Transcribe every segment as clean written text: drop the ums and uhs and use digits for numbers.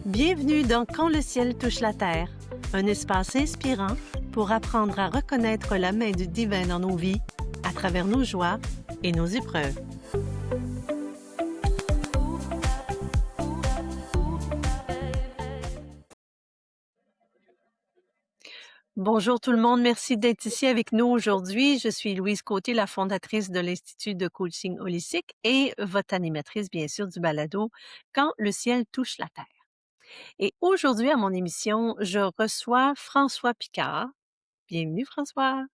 Bienvenue dans Quand le ciel touche la terre, un espace inspirant pour apprendre à reconnaître la main du divin dans nos vies, à travers nos joies et nos épreuves. Bonjour tout le monde, merci d'être ici avec nous aujourd'hui. Je suis Louise Côté, la fondatrice de l'Institut de coaching holistique et votre animatrice, bien sûr, du balado Quand le ciel touche la terre. Et aujourd'hui, à mon émission, je reçois François Picard. Bienvenue, François.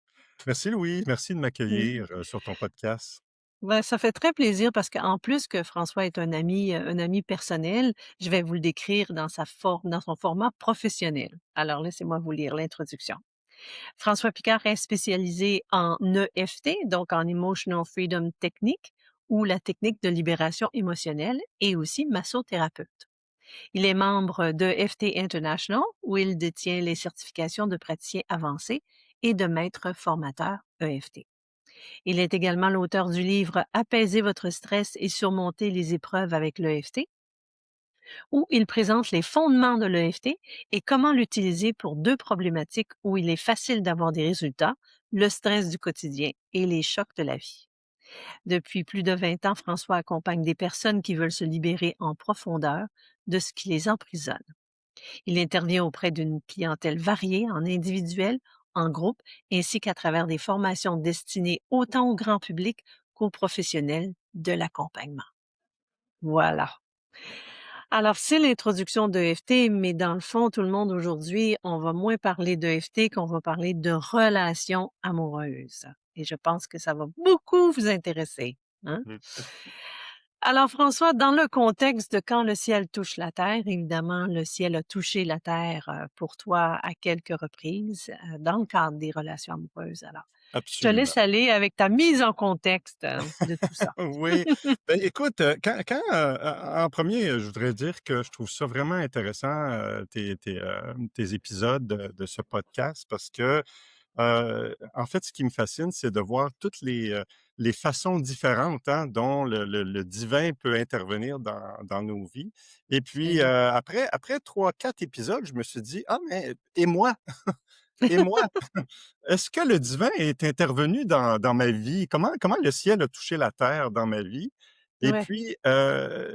Merci Louis, merci de Mm. m'accueillir sur ton podcast. Ben, ça fait très plaisir parce qu'en plus que François est un ami personnel, je vais vous le décrire dans dans son format professionnel. Alors, laissez-moi vous lire l'introduction. François Picard est spécialisé en EFT, donc en Emotional Freedom Technique, ou la technique de libération émotionnelle, et aussi massothérapeute. Il est membre de FT International, où il détient les certifications de praticien avancé et de maître formateur EFT. Il est également l'auteur du livre Apaiser votre stress et surmonter les épreuves avec l'EFT, où il présente les fondements de l'EFT et comment l'utiliser pour deux problématiques où il est facile d'avoir des résultats, le stress du quotidien et les chocs de la vie. Depuis plus de 20 ans, François accompagne des personnes qui veulent se libérer en profondeur de ce qui les emprisonne. Il intervient auprès d'une clientèle variée, en individuel, en groupe, ainsi qu'à travers des formations destinées autant au grand public qu'aux professionnels de l'accompagnement. Voilà. Alors, c'est l'introduction d'EFT, mais dans le fond, tout le monde aujourd'hui, on va moins parler d'EFT qu'on va parler de relations amoureuses. Et je pense que ça va beaucoup vous intéresser. Hein? Mm. Alors, François, dans le contexte de quand le ciel touche la terre, évidemment, le ciel a touché la terre pour toi à quelques reprises dans le cadre des relations amoureuses. Alors, je te Absolument. laisse aller avec ta mise en contexte de tout ça. Oui, ben, écoute, en premier, je voudrais dire que je trouve ça vraiment intéressant, tes épisodes de ce podcast parce que, en fait, ce qui me fascine, c'est de voir toutes les façons différentes, hein, dont le divin peut intervenir dans nos vies. Et puis, Mhm. après 3-4 épisodes, je me suis dit: «Ah mais et moi? Et moi?» Est-ce que le divin est intervenu dans ma vie? Comment le ciel a touché la terre dans ma vie? Et Ouais. puis,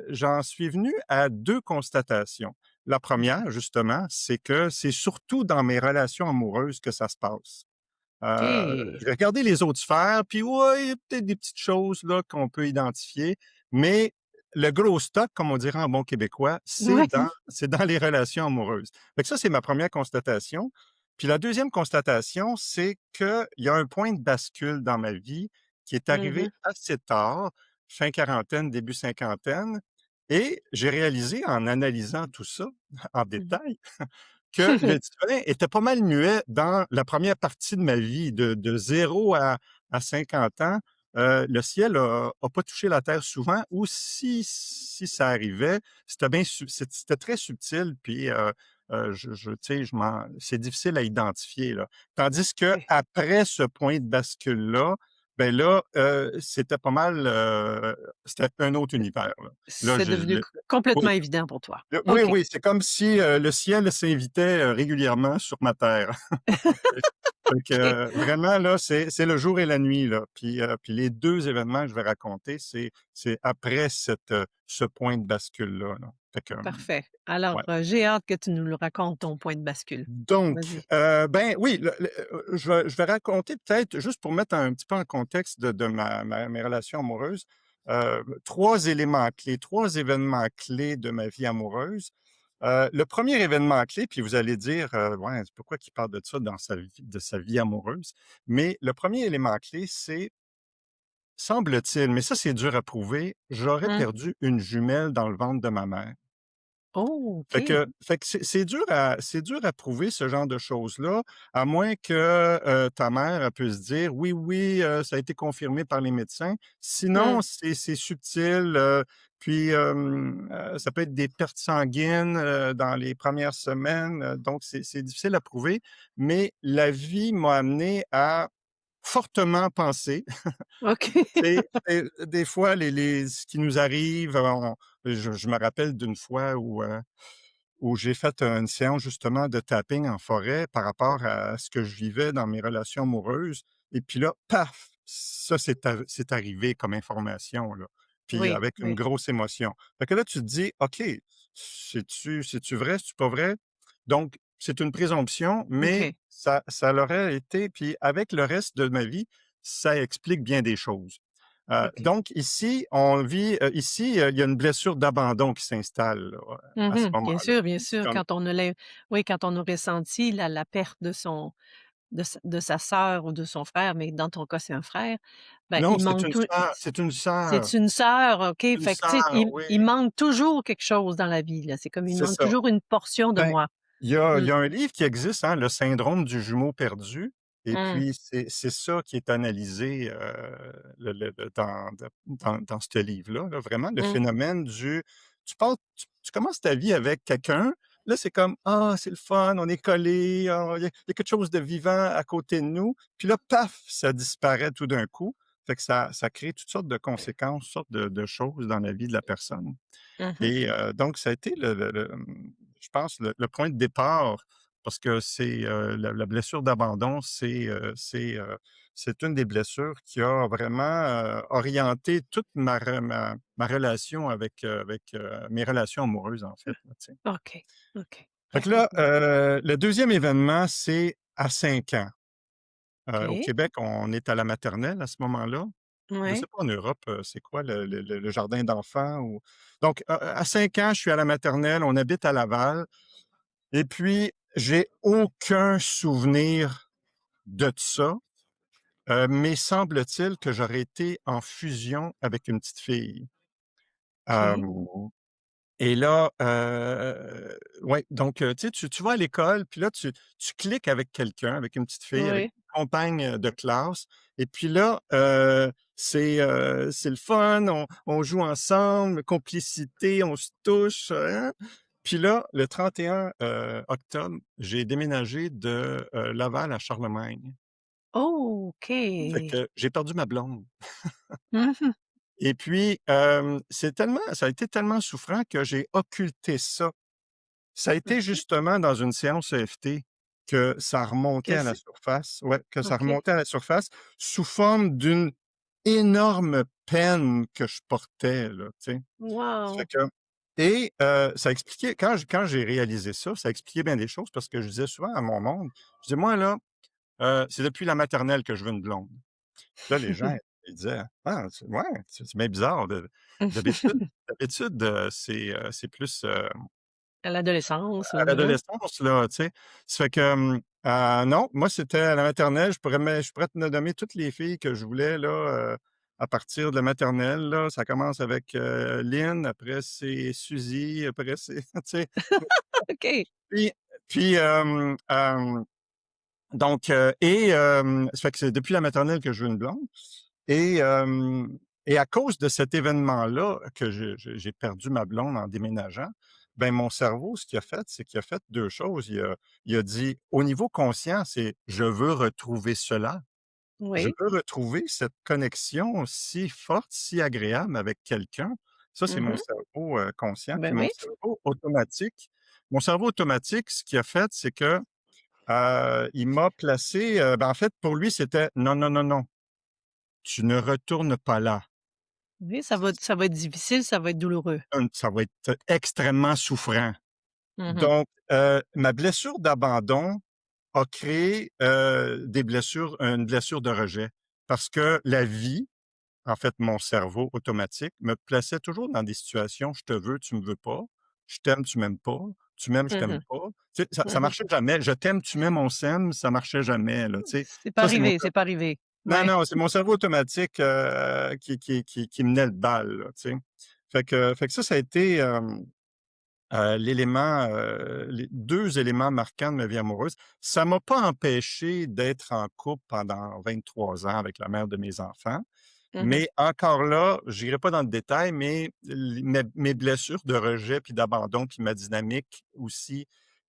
j'en suis venu à 2 constatations. La Mhm. première, justement, c'est que c'est surtout dans mes relations amoureuses que ça se passe. OK. J'ai regardé les autres sphères, puis ouais, il y a peut-être des petites choses là qu'on peut identifier, mais le gros stock, comme on dirait en bon québécois, Ouais. c'est dans les relations amoureuses. Fait que ça, c'est ma première constatation. Puis la deuxième constatation, c'est qu'il y a un point de bascule dans ma vie qui est arrivé Mhm. assez tard, fin quarantaine, début cinquantaine, et j'ai réalisé en analysant tout ça en Mhm. détail que le divin était pas mal muet dans la première partie de ma vie, de 0 à 50 ans. Le ciel a pas touché la terre souvent, ou si ça arrivait, c'était très subtil, puis tu sais, c'est difficile à identifier, là. Tandis que Ouais. après ce point de bascule-là, ben là, c'était un autre univers, là. Là, C'est devenu complètement évident pour toi. Oui, OK. oui, c'est comme si, le ciel s'invitait, régulièrement sur ma terre. Fait que, OK. vraiment là, c'est le jour et la nuit là. Puis les 2 événements que je vais raconter, c'est après ce point de bascule-là, là. Fait que, Parfait. Alors, ouais. j'ai hâte que tu nous le racontes, ton point de bascule. Donc, Vas-y. ben oui, je vais raconter peut-être juste pour mettre un petit peu en contexte de mes relations amoureuses, 3 éléments clés, 3 événements clés de ma vie amoureuse. Le premier événement clé, puis vous allez dire, «Ouais, pourquoi qu'il parle de sa vie amoureuse?» Mais le premier élément clé, c'est, semble-t-il, mais ça, c'est dur à prouver, j'aurais Mmh. perdu une jumelle dans le ventre de ma mère. Oh, Fait OK. que fait que c'est dur à prouver ce genre de choses-là, à moins que, ta mère, elle peut se dire: «Oui, oui, ça a été confirmé par les médecins». Sinon, Mmh. c'est subtil, puis, ça peut être des pertes sanguines, dans les premières semaines, donc c'est difficile à prouver. Mais la vie m'a amené à fortement penser. OK. C'est des fois ce qui nous arrive, je me rappelle d'une fois où j'ai fait une séance justement de tapping en forêt par rapport à ce que je vivais dans mes relations amoureuses et puis là, paf! Ça, c'est arrivé comme information, là, puis Oui, avec une oui. grosse émotion. Fait que là, tu te dis: «OK, c'est-tu vrai, c'est-tu pas vrai?» Donc c'est une présomption, mais OK, ça l'aurait été puis avec le reste de ma vie, ça explique bien des choses. OK. Donc ici, on vit, ici, il y a une blessure d'abandon qui s'installe, là, à ce Mmh. moment-là. Bien C'est sûr, comme quand on a l'im oui, quand on aurait senti la perte de sa sœur ou de son frère, mais dans ton cas, c'est un frère, ben, non, il manque tout c'est une sœur, c'est une sœur, OK, une fait que, tu sais, sœur, oui, il manque toujours quelque chose dans la vie, là. C'est comme il c'est manque ça. toujours une portion de Ben, moi. il Mmh. y a un livre qui existe, hein, Le syndrome du jumeau perdu et Mmh. puis c'est ça qui est analysé, le dans ce livre-là, là, vraiment le Mmh. phénomène du tu commences ta vie avec quelqu'un, là, c'est comme: «Ah, c'est le fun, on est collés, ah, il y a quelque chose de vivant à côté de nous», puis là, paf, ça disparaît tout d'un coup. Fait que ça crée toutes sortes de conséquences, toutes sortes de choses dans la vie de la personne. Mmh mh. Et donc ça a été je pense le point de départ parce que c'est, la blessure d'abandon, c'est une des blessures qui a vraiment, orienté toute ma relation avec mes relations amoureuses, en fait, là, tu sais. OK, OK. Fait que là, Raconte-moi. le deuxième événement, c'est à 5 ans. Au OK. Québec, on est à la maternelle à ce moment-là. Je sais Ouais. pas en Europe, c'est quoi le jardin d'enfants ou donc à 5 ans, je suis à la maternelle, on habite à Laval et puis j'ai aucun souvenir de ça, mais semble-t-il que j'aurais été en fusion avec une petite fille. OK. Hem Et là, ouais, donc tu vas à l'école, puis là, tu cliques avec quelqu'un, avec une petite fille, avec Oui. une compagne, de classe et puis là, c'est le fun, on joue ensemble, complicité, on se touche, hein. Puis là, le 31 octobre, j'ai déménagé de, Laval à Charlemagne. Oh, Fait OK. que j'ai perdu ma blonde. Mmh mh. Et puis, ça a été tellement souffrant que j'ai occulté ça. Ça a été OK. justement dans une séance EFT que ça remontait à la Qu'est-ce surface, ouais, que ça OK. remontait à la surface sous forme d'une énorme peine que je portais là, tu sais? Ça fait Wow! que ça expliquait quand j'ai réalisé ça, ça expliquait bien des choses parce que je disais souvent à mon monde, je disais: «Moi là, c'est depuis la maternelle que je veux une blonde». Là, les gens, ils disaient: «Ah, c'est bien bizarre de d'habitude c'est plus, À l'adolescence à ou hein? l'adolescence, là, tu sais? Ça fait que, non, moi, c'était à la maternelle. Je pourrais te nommer toutes les filles que je voulais, là, à partir de la maternelle, là. Ça commence avec, Lynn, après c'est Suzy, après c'est tu sais? OK. Puis puis, donc ça fait que c'est depuis la maternelle que je veux une blonde et à cause de cet événement-là que j'ai perdu ma blonde en déménageant, ben, mon cerveau, ce qu'il a fait, c'est qu'il a fait 2 choses. Il a dit: «Au niveau conscient, c'est: "Je veux retrouver cela. Je Oui. veux retrouver cette connexion si forte, si agréable avec quelqu'un"». Ça, c'est Mmh mon mh. cerveau, conscient. Ben Puis oui. mon cerveau automatique, ce qu'il a fait, c'est que il m'a placé, ben, en fait, pour lui, c'était: «Non, non, non, non, tu ne retournes pas là. Oui, ça va être difficile, ça va être douloureux. Ça va être extrêmement souffrant». Mmh mh. Donc ma blessure d'abandon a créé, une blessure de rejet parce que la vie, en fait, mon cerveau automatique me plaçait toujours dans des situations: «Je te veux, tu me veux pas. Je t'aime, tu m'aimes pas. Tu m'aimes, je Mmh t'aime mh. pas». Tu sais, ça Mmh mh. marchait jamais. «Je t'aime, tu m'aimes, on s'aime», ça marchait jamais, là, tu sais? C'est pas Ça, c'est mon arrivé, c'est pas arrivé. Non, Ouais. non, c'est mon cerveau automatique, qui menait le bal, là, tu sais? Fait que ça a été, l'élément, les 2 éléments marquants de ma vie amoureuse. Ça m'a pas empêché d'être en couple pendant 23 ans avec la mère de mes enfants, Mmh mh. mais encore là, j'irai pas dans le détail, mais mes blessures de rejet puis d'abandon, puis ma dynamique aussi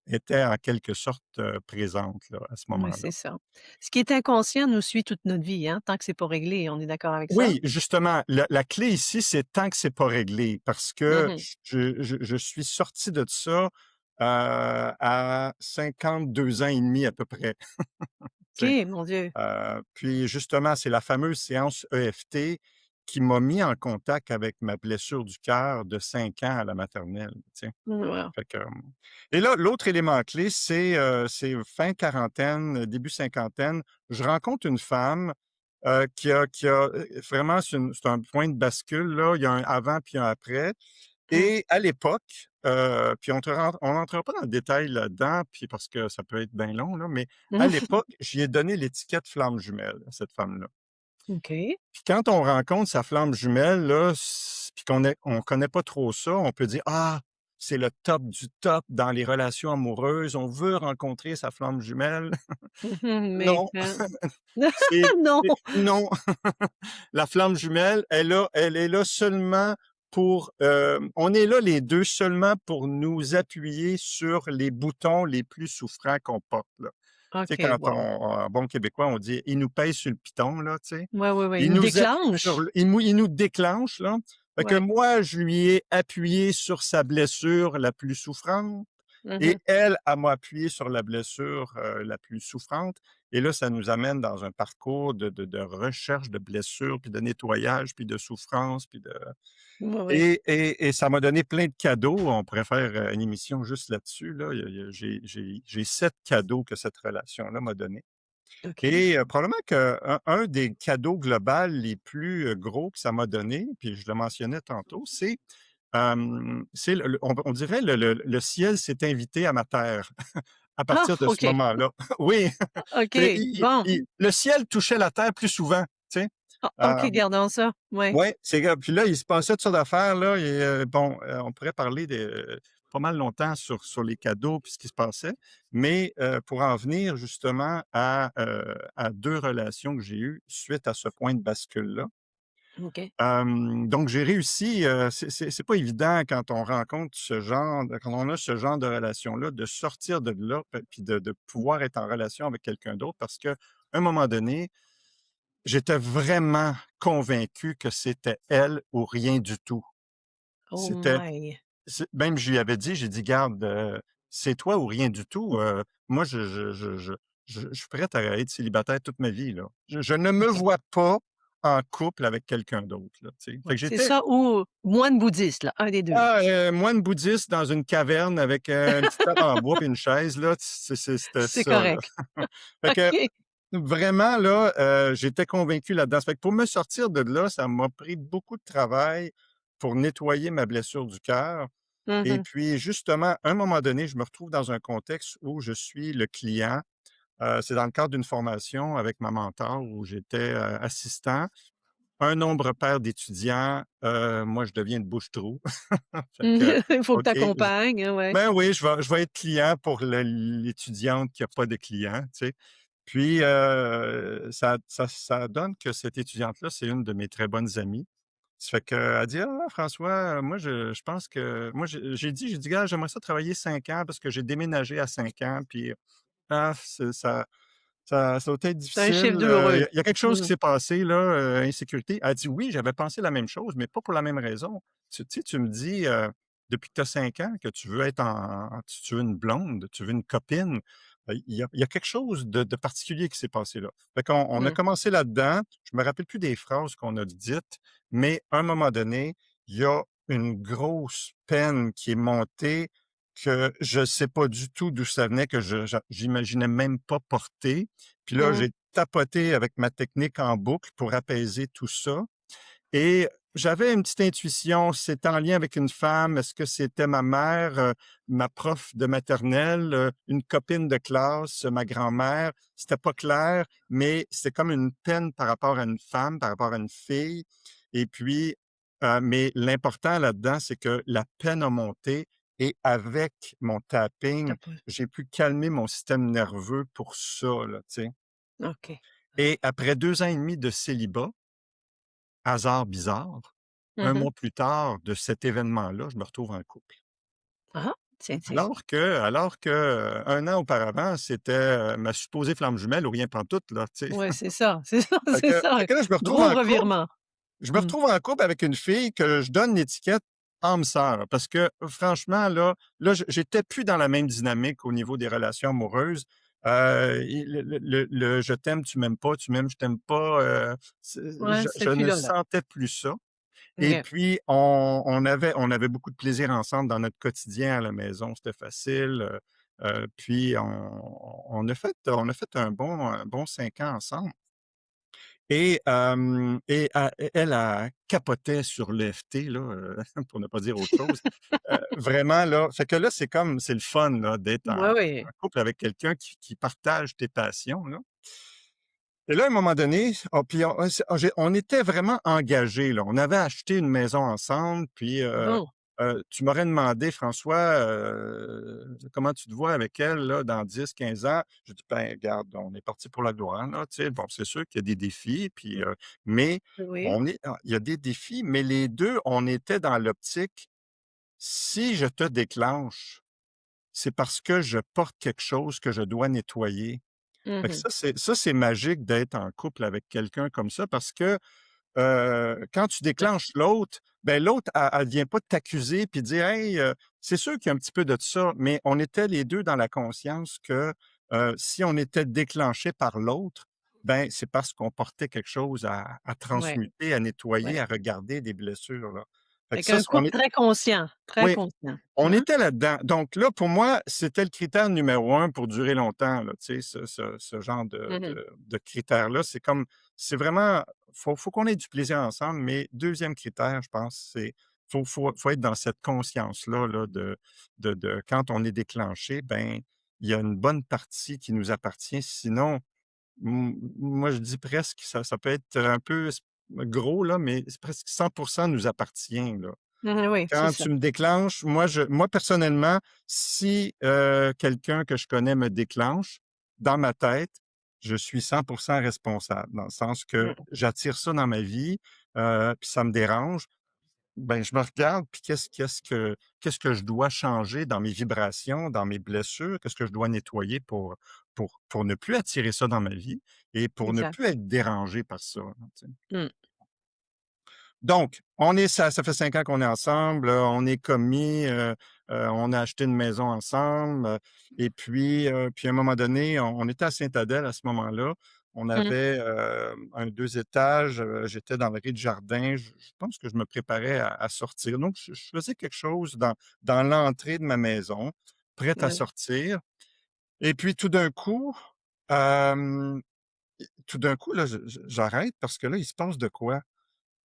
étaient en quelque sorte, présentes, là, à ce Ouais, moment-là. c'est ça. Ce qui est inconscient nous suit toute notre vie, hein, tant que c'est pas réglé, on est d'accord avec ça? Oui, justement, la clé ici, c'est tant que c'est pas réglé parce Mmh que mh. je suis sorti de ça à 52 ans et demi à peu près, tu sais. OK, mon Dieu. Puis justement, c'est la fameuse séance EFT qui m'a mis en contact avec ma blessure du cœur de 5 ans à la maternelle, tu sais. Wow. Fait que, et là, l'autre élément clé, c'est fin quarantaine, début cinquantaine. Je rencontre une femme, vraiment c'est un point de bascule là, il y a un avant puis un après Mmh. et à l'époque, puis on rentrera pas dans le détail là-dedans, puis parce que ça peut être bien long là, mais à l'époque, j'y ai donné l'étiquette flamme jumelle à cette femme-là. OK. Puis quand on rencontre sa flamme jumelle là, puis on connaît pas trop ça, on peut dire: «Ah, c'est le top du top dans les relations amoureuses, on veut rencontrer sa flamme jumelle». Mais Non, non! non, la flamme jumelle, elle est là seulement pour, on est là les 2 seulement pour nous appuyer sur les boutons les plus souffrants qu'on porte, là. Tu sais, OK, quand wow. en bon québécois, on dit: «Il nous pèse sur le piton», là, tu sais. Ouais, ouais, ouais, il Il nous nous appuie sur déclenche. le il nous déclenche, là. Fait que Ouais. moi, je lui ai appuyé sur sa blessure la plus souffrante Mmh. et elle, elle m'a appuyé sur la blessure, la plus souffrante et là, ça nous amène dans un parcours de recherche de blessures, puis de nettoyage, puis de souffrance, puis de Ouais, ouais. et ça m'a donné plein de cadeaux. On pourrait faire, une émission juste là-dessus, là. Il y a j'ai 7 cadeaux que cette relation-là m'a donné. OK. Et probablement qu'un des cadeaux global les plus, gros que ça m'a donné, puis je le mentionnais tantôt, c'est on dirait le ciel s'est invité à ma terre à Ah! partir de ce OK. moment-là. Oui, c'est OK, bon. le ciel touchait la terre plus souvent, tu sais? Ah, OK, Hem, gardons ça. Ouais. ouais, c'est grave. Puis là, il se passait toutes sortes d'affaires là et bon, on pourrait parler de pas mal longtemps sur les cadeaux puis ce qui se passait, mais pour en venir justement à 2 relations que j'ai eues suite à ce point de bascule-là. OK. Donc j'ai réussi, c'est pas évident quand on rencontre quand on a ce genre de relation-là, de sortir de là, puis de pouvoir être en relation avec quelqu'un d'autre parce qu'à un moment donné, j'étais vraiment convaincu que c'était elle ou rien du tout. Oh C'était my! même je lui avais dit, j'ai dit: «Garde, c'est toi ou rien du tout, moi je suis prête à être célibataire toute ma vie, là. Je ne me OK. vois pas en couple avec quelqu'un d'autre, là», tu sais? Fait Ouais, que c'est j'étais ça ou moine bouddhiste, là, un des 2. moine bouddhiste dans une caverne avec, une petite table en bois puis une chaise, là, c'était C'est ça, là. correct. Fait que OK. vraiment là, j'étais convaincu là-dedans. Ça fait que pour me sortir de là, ça m'a pris beaucoup de travail pour nettoyer ma blessure du cœur et Mmh. puis justement, à un moment donné, je me retrouve dans un contexte où je suis le client. C'est dans le cadre d'une formation avec ma mentor où j'étais, assistant. Un nombre pair d'étudiants, moi je deviens une bouche-trou. Fait que, Il faut que tu OK, accompagnes, ouais. ben oui, je vais être client pour l'étudiante qui a pas de client, tu sais? Puis, ça donne que cette étudiante-là, c'est une de mes très bonnes amies. Ça fait qu'elle dit: «Ah François, moi je pense que» moi j'ai dit: «Gars, j'aimerais ça travailler 5 ans parce que j'ai déménagé à 5 ans, puis, c'est ça doit être C'est un difficile, chiffre douloureux. il y a quelque chose qui Mmh. s'est passé là, insécurité». Elle dit: «Oui, j'avais pensé la même chose, mais pas pour la même raison. Tu sais, tu me dis, depuis que tu as 5 ans que tu veux être tu veux une blonde, tu veux une copine. Il y a quelque chose de particulier qui s'est passé là». Fait qu'on a Mmh. commencé là-dedans. Je me rappelle plus des phrases qu'on a dites, mais à un moment donné, il y a une grosse peine qui est montée que je sais pas du tout d'où ça venait, que j'imaginais même pas porter. Puis là, Mmh. j'ai tapoté avec ma technique en boucle pour apaiser tout ça et j'avais une petite intuition, c'était en lien avec une femme. Est-ce que c'était ma mère, ma prof de maternelle, une copine de classe, ma grand-mère? C'était pas clair, mais c'était comme une peine par rapport à une femme, par rapport à une fille et puis, mais l'important là-dedans, c'est que la peine a monté et avec mon tapping, Tu pas j'ai pu calmer mon système nerveux pour ça, là, tu sais? OK. Et après 2 ans et demi de célibat, hasard bizarre, un Mmh. mois plus tard de cet événement-là, je me retrouve en couple. Ah! Tiens, tiens. Alors que, 1 an auparavant, c'était, ma supposée flamme jumelle ou rien pantoute là, tu sais? Ouais, c'est ça, c'est ça, Fait c'est que ça. fait que là, je me retrouve Gros en couple revirement. je me Mmh. retrouve en couple avec une fille que je donne l'étiquette âme sœur parce que franchement, là, j'étais plus dans la même dynamique au niveau des relations amoureuses. Et le «je t'aime, tu m'aimes pas, tu m'aimes, je t'aime pas», c'est Ouais, c'est je plus ne là, là. sentais plus ça. Et OK. puis on avait beaucoup de plaisir ensemble dans notre quotidien à la maison, c'était facile, puis on a fait un bon 5 ans ensemble. Elle capotait sur l'EFT là, pour ne pas dire autre chose. Vraiment là, fait que là, c'est le fun là d'être Ouais, en oui. couple avec quelqu'un qui partage tes passions là. Et là, à un moment donné, puis on était vraiment engagés, là. On avait acheté une maison ensemble, puis, Bon. tu m'aurais demandé: «François, comment tu te vois avec elle, là, dans 10, 15 ans?» J'ai dit: «Ben, regarde, on est parti pour la gloire, là, tu sais. Bon, c'est sûr qu'il y a des défis, puis, mais Oui. il y a des défis, mais les 2, on était dans l'optique: si je te déclenche, c'est parce que je porte quelque chose que je dois nettoyer». Fait que Mmh. ça c'est magique d'être en couple avec quelqu'un comme ça parce que, quand tu Ouais. déclenches l'autre, ben, l'autre, elle vient pas t'accuser puis dire: «Hey», c'est sûr qu'il y a un petit peu de ça, mais on était les 2 dans la conscience que, si on était déclenché par l'autre, ben, c'est parce qu'on portait quelque chose à Ouais, transmuter, à nettoyer, ouais. à regarder des blessures, là. Fait que Fait ça, qu'un on couple est très conscient, très oui. conscient, On hein? était là-dedans. Donc là, pour moi, c'était le critère numéro un pour durer longtemps, là, tu sais, ce genre de Mmh. de de critère-là. C'est vraiment faut qu'on ait du plaisir ensemble, mais deuxième critère, je pense, c'est faut être dans cette conscience-là, là, de quand on est déclenché, ben, il y a une bonne partie qui nous appartient. Sinon, moi, je dis presque, ça peut être un peu gros, là, mais c'est presque 100 nous appartient, là. Mmh, oui, c'est Quand ça. tu me déclenches, moi personnellement, si, quelqu'un que je connais me déclenche, dans ma tête, je suis 100 responsable. Dans le sens que Mmh. j'attire ça dans ma vie, puis ça me dérange. Ben, je me regarde, puis qu'est-ce que je dois changer dans mes vibrations, dans mes blessures? Qu'est-ce que je dois nettoyer pour ne plus attirer ça dans ma vie et pour ne Exact. plus être dérangé par ça, tu sais? Mmh. Donc, ça fait 5 ans qu'on est ensemble, on est commis, on a acheté une maison ensemble, et puis à un moment donné, on était à Sainte-Adèle à ce moment-là. On Mmh. avait, un 2 étages, j'étais dans le rez-de-jardin. Je pense que je me préparais à sortir. Donc je faisais quelque chose dans l'entrée de ma maison, prête à Ouais. sortir, et puis hem, tout d'un coup, là, j'arrête parce que là, il se passe de quoi?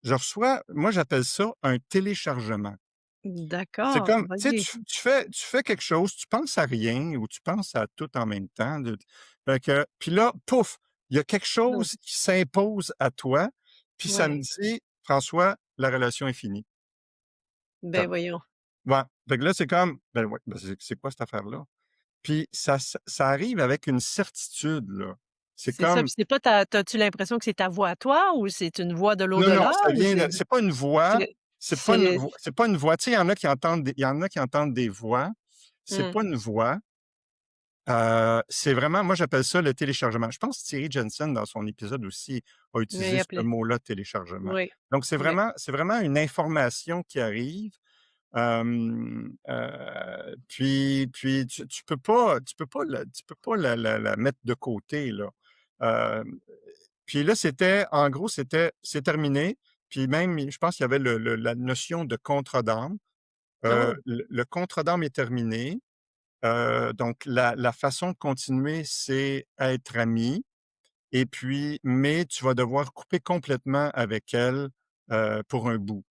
Je reçois, moi j'appelle ça un téléchargement. C'est D'accord, comme, tu sais, vas-y. tu fais quelque chose, tu penses à rien ou tu penses à tout en même temps, fait que puis là, pouf, il y a quelque Mmh. chose qui s'impose à toi, puis ça me Ouais. dit: «François, la relation est finie». Ben Comme, voyons. ouais, fait que là, c'est comme, ben ouais, ben c'est quoi cette affaire-là? Puis ça arrive avec une certitude, là. C'est C'est ça, comme, puis c'est pas ta t'as-tu l'impression que c'est ta voix à toi ou c'est une voix de non, non, l'au-delà ça ou vient de, c'est pas une voix, c'est c'est c'est pas une voix, tu sais, il y en a qui entendent des voix, c'est mmh, pas une voix. C'est vraiment, moi, j'appelle ça le téléchargement. Je pense que Thierry Jensen, dans son épisode aussi, a mais il y utilisé a ce plein mot-là, téléchargement. oui, Donc oui. c'est vraiment une information qui arrive, puis tu peux pas la mettre de côté, là. Hem, puis là, en gros, c'est terminé, puis même, je pense qu'il y avait la notion de contrat d'âme. Oh! Le contrat d'âme est terminé. Donc la façon de continuer, c'est être amis, et puis mais tu vas devoir couper complètement avec elle, pour un bout,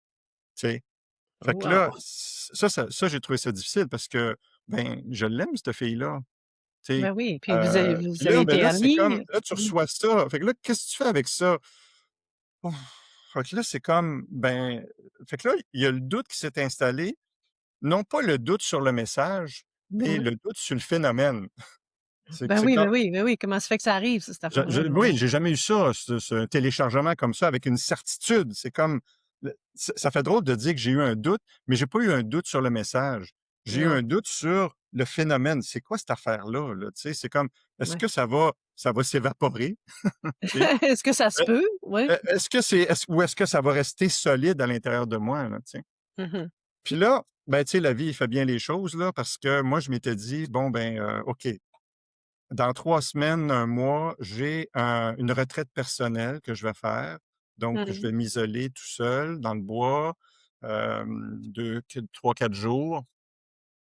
tu sais? Fait que là, Wow! j'ai trouvé ça difficile parce que, ben, je l'aime cette fille-là, tu sais? Ben oui, puis vous avez Puis vous avez là, ben, été là, c'est comme, amis? là, tu Mmh. reçois ça. Fait que là, qu'est-ce que tu fais avec ça? Ouf. Fait que là, c'est comme, ben, fait que là, il y a le doute qui s'est installé, non pas le doute sur le message, mais Mmh. le doute sur le phénomène. Ben C'est oui, ben comme, oui, ben oui, comment ça fait que ça arrive ça, cette affaire-là? Ben Oui, oui. j'ai jamais eu ça, ce téléchargement comme ça avec une certitude. C'est comme, ça fait drôle de dire que j'ai eu un doute, mais j'ai pas eu un doute sur le message. J'ai eu Non, un doute sur le phénomène. C'est quoi cette affaire-là, là? Tu sais, c'est comme, est-ce ouais. que ça va s'évaporer? Tu sais? Est-ce que ça se Est peut? Ouais. est-ce que c'est est-ce ou est-ce que ça va rester solide à l'intérieur de moi, là, tu sais? Mmh mh. Puis là, ben, tu sais, la vie fait bien les choses, là, parce que moi, je m'étais dit: «Bon, ben, OK, dans 3 semaines, un mois, j'ai une retraite personnelle que je vais faire. Donc, je Mmh. vais m'isoler tout seul dans le bois, 3-4 jours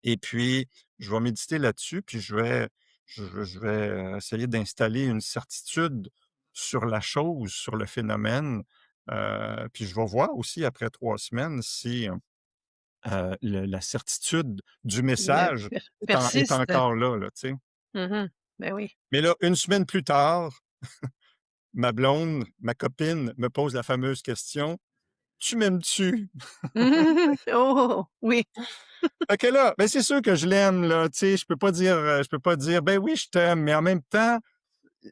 et puis je vais méditer là-dessus, puis je vais essayer d'installer une certitude sur la chose, sur le phénomène, puis je vais voir aussi après 3 semaines si, le la certitude du Ouais, message est persiste. encore là, tu sais? Mmh. Ben oui. Mais là, une semaine plus tard, ma blonde, ma copine me pose la fameuse question: «Tu m'aimes-tu?» Oh! Oui. Fait que là, ben, c'est sûr que je l'aime, là, tu sais, je peux pas dire: «Ben oui, je t'aime», mais en même temps, tu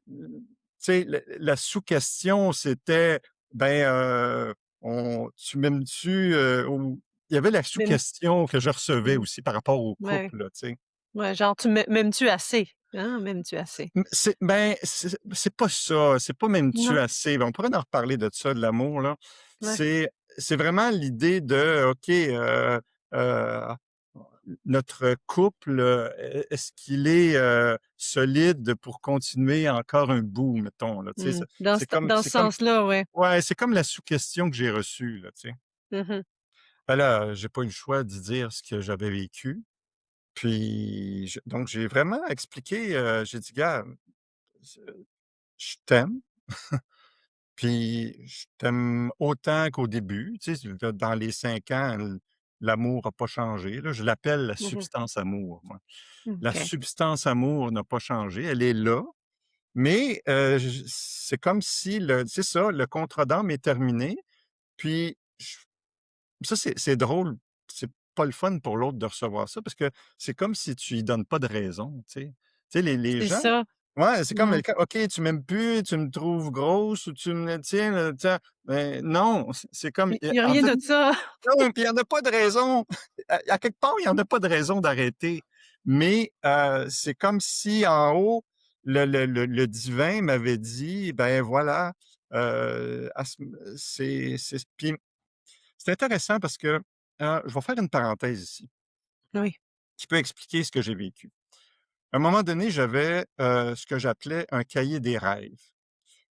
sais, la sous-question, c'était, ben, on «Tu m'aimes-tu?» Ou il y avait la Même sous-question que je recevais mmh, aussi par rapport au ouais, couple, là, tu sais. ouais, genre tu m'aimes-tu assez? Hein, m'aimes-tu assez? C'est pas ça, c'est pas «m'aimes-tu Non, assez?» Ben, on pourrait en reparler de ça, de l'amour, là. ouais, C'est vraiment l'idée de, OK, heu, notre couple, est-ce qu'il est, solide pour continuer encore un bout, mettons, là, tu sais? mmh, dans ce C'est comme sens-là, ouais. ouais, c'est comme la sous-question que j'ai reçue, là, tu sais? Mmh. Ben là, j'ai pas eu le choix d'y dire ce que j'avais vécu, puis donc j'ai vraiment expliqué, j'ai dit: «Gars, je t'aime, puis je t'aime autant qu'au début, tu sais, dans les 5 ans, l'amour a pas changé, là. Je l'appelle la Mmh. substance amour, moi. La OK. substance amour n'a pas changé, elle est là, mais j c'est comme si c'est ça, le contrat d'âme est terminé, puis ça, c'est drôle. C'est pas le fun pour l'autre de recevoir ça parce que c'est comme si tu lui donnes pas de raison, tu sais? Tu sais, les C'est gens ça. ouais, c'est comme Mmh. quelqu'un: «OK, tu m'aimes plus, tu me trouves grosse ou tu me tiens, tiens». Ben non, c'est comme Il y a en rien fait, de ça. non, puis il y en a pas de raison. À quelque part, il y en a pas de raison d'arrêter. Mais c'est comme si en haut, le divin m'avait dit: «Ben voilà, à ce c'est» puis c'est intéressant parce que, je vais faire une parenthèse ici, Oui. qui peut expliquer ce que j'ai vécu. À un moment donné, j'avais, ce que j'appelais un cahier des rêves.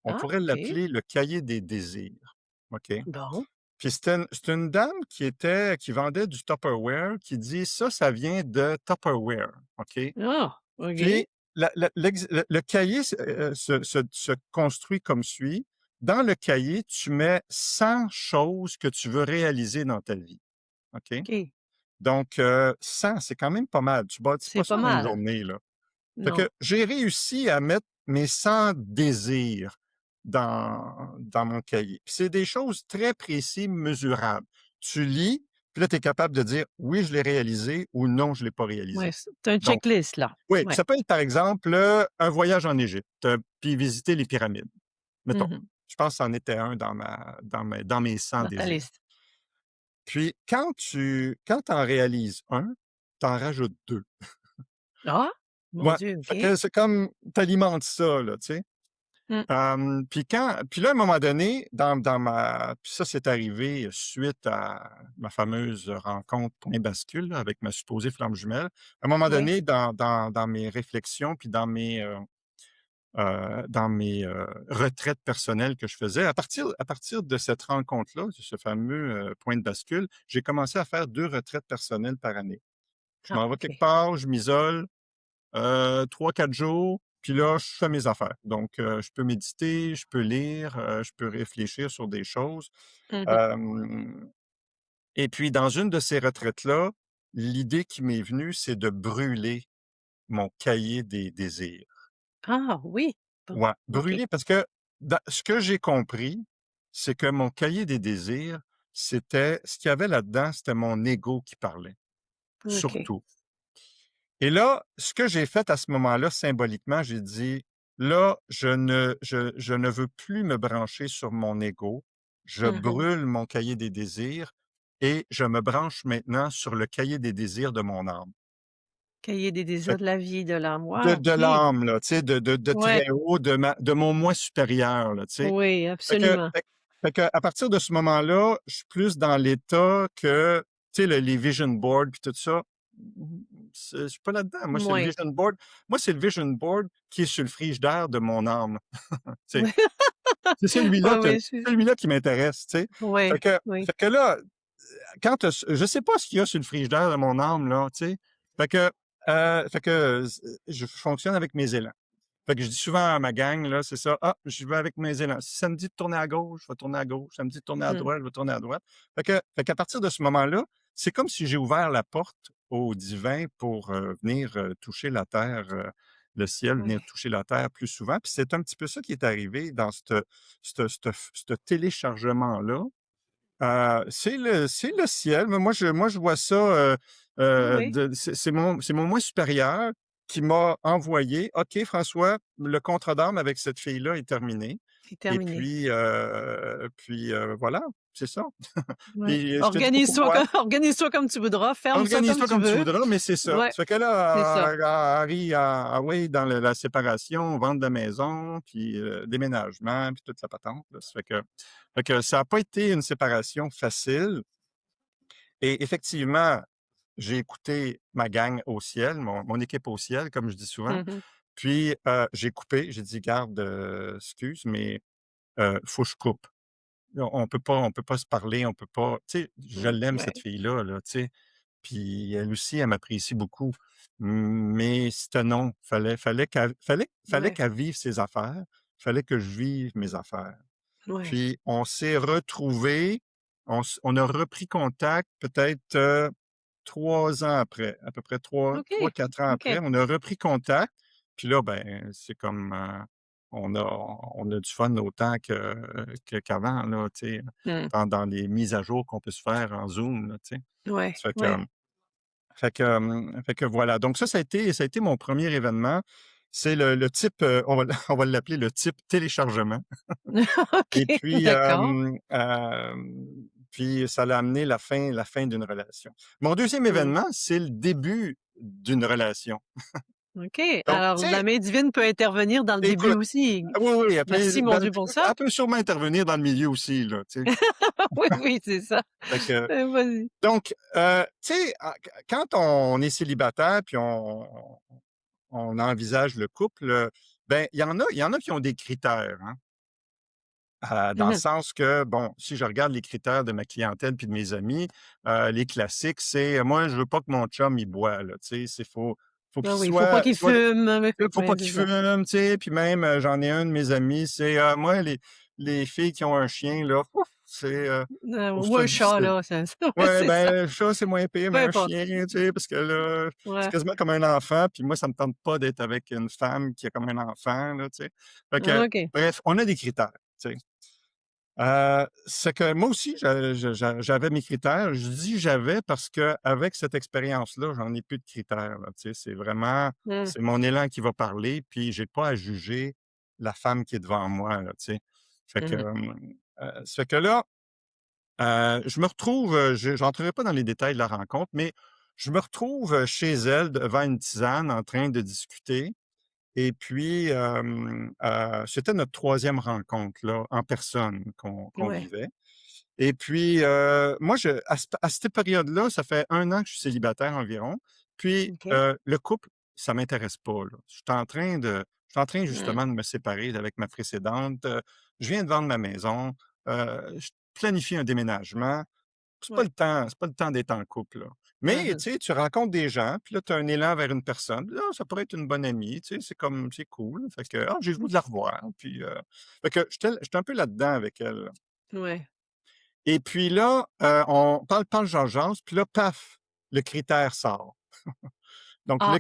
On Ah, pourrait OK. l'appeler le cahier des désirs, OK? Bon. Puis c'était une dame qui vendait du Tupperware qui dit: Ça vient de Tupperware», OK? Ah! OK. Puis le cahier se construit comme suit. Dans le cahier, tu mets 100 choses que tu veux réaliser dans ta vie, OK? OK. Donc 100, c'est quand même pas mal. Tu bâtis C'est pas ça pas en une mal. journée, là. Fait Non. que j'ai réussi à mettre mes 100 désirs dans mon cahier. Puis c'est des choses très précises, mesurables. Tu lis, puis là, tu es capable de dire: «Oui, je l'ai réalisé» ou «Non, je l'ai pas Ouais, réalisé». c'est un Donc checklist là. oui, puis Ouais. ça peut être, par exemple, un voyage en Égypte, puis visiter les pyramides, mettons. Mmh. Je pense que c'en était un dans mes 100 Dans ta désirs. liste. Puis quand tu en réalises un, tu en rajoutes 2. Ah! Mon Ouais, Dieu, fait OK. que c'est comme tu alimentes ça, là, tu sais? Mmh. Puis là, à un moment donné, puis ça, c'est arrivé suite à ma fameuse rencontre point bascule, là, avec ma supposée flamme jumelle. À un moment Oui. donné, dans mes réflexions, puis dans mes retraites personnelles que je faisais, à partir de cette rencontre-là, de ce fameux, point de bascule, j'ai commencé à faire 2 retraites personnelles par année. Je Ah, m'en vais quelque OK. part, je m'isole, 3-4 jours, puis là, je fais mes affaires. Donc, je peux méditer, je peux lire, je peux réfléchir sur des choses. Mmh. Hem et puis dans une de ces retraites-là, l'idée qui m'est venue, c'est de brûler mon cahier des désirs. Ah oui! Bon, Ouais, OK. brûler parce que dans ce que j'ai compris, c'est que mon cahier des désirs, c'était ce qu'il y avait là-dedans, c'était mon ego qui parlait, OK. surtout. Et là, ce que j'ai fait à ce moment-là, symboliquement, j'ai dit: «Là, je ne veux plus me brancher sur mon ego. Je Mmh. brûle mon cahier des désirs et je me branche maintenant sur le cahier des désirs de mon âme». Cahier des Fait désirs que de la vie, de l'âme. de Wow, de OK. l'âme, là, tu sais, de Ouais. très haut, de mon moi supérieur, là, tu sais? Oui, Fait que absolument. fait fait qu'à partir de ce moment-là, je suis plus dans l'état que tu sais, les vision boards puis tout ça, je suis pas là-dedans. Moi, c'est le Mouais. vision board. Moi, c'est le vision board qui est sur le frigidaire de mon âme. Tu sais, c'est Oui, celui-là que oui, celui-là qui m'intéresse, tu sais. Fait oui, que oui. fait que là, quand je sais pas ce qu'il y a sur le frigidaire de mon âme, là, tu sais. Fait que, je fonctionne avec mes élans. Fait que je dis souvent à ma gang, là, c'est ça: «Ah, je vais avec mes élans. Si ça me dit de tourner à gauche, je vais tourner à gauche. Ça me dit de tourner à Mmh. droite, je vais tourner à droite». Fait qu'à partir de ce moment-là, c'est comme si j'ai ouvert la porte au divin pour, venir, toucher la terre, le ciel, venir Ouais. toucher la terre plus souvent. Puis c'est un petit peu ça qui est arrivé dans ce téléchargement-là. C'est le ciel, mais moi je vois ça, Oui, oui, c'est mon moi supérieur qui m'a envoyé: «OK François, le contrat d'armes avec cette fille-là est terminé» c'est et terminé. voilà, c'est ça. Ouais. Puis, je te dis pas Organise-toi pourquoi. comme organise-toi comme tu voudras, ferme ça comme Organise-toi tu comme tu veux. voudras, mais c'est ça. Ouais, Ça fait que c'est là, ça. Harry, ah oui, dans la séparation, vente de maison, puis déménagement, puis toute la patente, là. Ça fait que ça a pas été une séparation facile et effectivement, j'ai écouté ma gang au ciel, mon équipe au ciel, comme je dis souvent. Mmh mh. Puis, j'ai coupé, j'ai dit: «Garde, excuse, mais faut que je coupe. On peut pas se parler, on peut pas» tu sais, je Mmh, l'aime cette ouais, fille-là, là, tu sais. Puis elle aussi, elle m'apprécie beaucoup. Mais c'était non. Fallait ouais, qu'elle vive ses affaires. Fallait que je vive mes affaires. ouais. Puis on s'est retrouvés, on a repris contact peut-être, 3 ans après, à peu près trois OK, quatre ans après, OK. on a repris contact. Puis là, ben, c'est comme, on a du fun autant qu'avant là, tu sais, Mmh. dans les mises à jour qu'on peut se faire en Zoom là, tu sais. Ouais, Ça fait que, ouais. fait que voilà. Donc ça a été mon premier événement. C'est le type, on va l'appeler le type téléchargement. Et OK, puis, d'accord. puis ça l'a amené la fin d'une relation. Mon deuxième Mmh. événement, c'est le début d'une relation. OK. Donc, Alors tu la sais, main divine peut intervenir dans le début écoute, aussi. oui, oui, Merci mon Dieu pour ça. elle peut sûrement intervenir dans le milieu aussi, là, tu sais. Oui, oui, c'est ça. Fait que Vas-y. donc, tu sais, quand on est célibataire puis on envisage le couple, ben, il y en a qui ont des critères, hein. Dans Mmh le mh. sens que, bon, si je regarde les critères de ma clientèle puis de mes amis, les classiques, c'est, moi, je veux pas que mon chum, il boit, là, tu sais, faut Ah qu'il oui, il faut pas qu'il soit fume, faut pas ouais, qu'il c'est ça. fume, tu sais, puis même, j'en ai un de mes amis, c'est, moi, les filles qui ont un chien, là, ouf, c'est, je trouve Ou ça un chat difficile. là, ça ouais, Ouais, c'est ça. ben, chat, c'est moins pire, Peu mais un importe. chien, tu sais, parce que là, c'est Ouais. quasiment comme un enfant, puis moi, ça me tente pas d'être avec une femme qui est comme un enfant, là, tu sais. Fait que, OK. bref, on a des critères, tu sais. C'est que moi aussi, j'avais mes critères. Je dis «j'avais» parce qu'avec cette expérience-là, j'en ai plus de critères, là, tu sais. Mmh. C'est mon élan qui va parler, puis j'ai pas à juger la femme qui est devant moi, là, tu sais. Fait que, Mmh. ça fait que là, je me retrouve, j'entrerai pas dans les détails de la rencontre, mais je me retrouve, chez elle devant une tisane en train de discuter et puis, c'était notre troisième rencontre là, en personne qu'on Ouais. vivait et puis, moi à cette période-là, ça fait 1 an que je suis célibataire environ, puis, OK. le couple, ça m'intéresse pas là. Je suis en train Mmh. justement de me séparer avec ma précédente, je viens de vendre ma maison, je planifie un déménagement. Ouais. C'est pas le temps d'être en couple, là. Mmh Mais, mh. tu sais, tu rencontres des gens, puis là, tu as un élan vers une personne. Là, ça pourrait être une bonne amie, tu sais, c'est cool. Fait que, j'ai le goût de la revoir, puis, fait que j'étais un peu là-dedans avec elle, là. Ouais. Et puis là, on parle, jase, puis là, paf, le critère sort. Donc Ah, le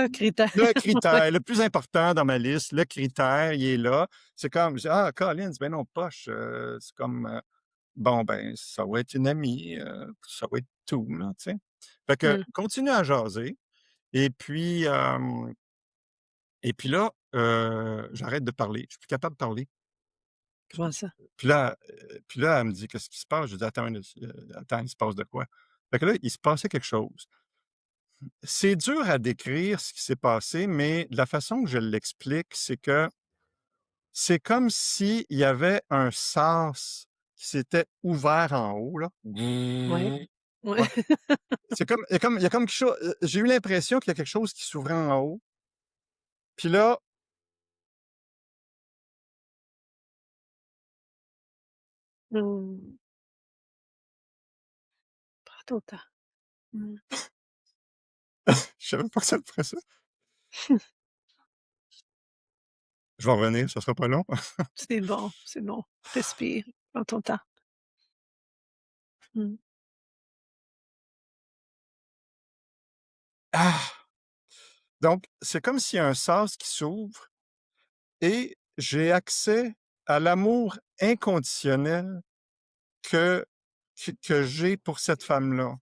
critère. le Ouais. critère le plus important dans ma liste, le critère, il est là. C'est comme, je dis: «Ah, Colin, ben non, poche», c'est comme, bon, ben, ça va être une amie, ça va être tout, là, tu sais? Fait que Mmh. continue à jaser et puis, là, j'arrête de parler. Je suis plus capable de parler. Comment ça? Puis là, elle me dit: «Qu'est-ce qui se passe?» Je dis: Attends, il se passe de quoi?» Fait que là, il se passait quelque chose. C'est dur à décrire ce qui s'est passé, mais la façon que je l'explique, c'est que c'est comme s'il y avait un sas qui s'était ouvert en haut, là. Ouais. Ouais. Ouais. C'est comme il y a comme quelque chose, j'ai eu l'impression qu'il y a quelque chose qui s'ouvrait en haut, puis là, Mmh. Prends ton temps. Mmh. je savais pas que ça me ferait ça. Je vais revenir, ça sera pas long. C'est bon, c'est bon. Respire, prends ton temps. Mmh. Ah! Donc, c'est comme s'il y a un sas qui s'ouvre et j'ai accès à l'amour inconditionnel que que j'ai pour cette femme-là.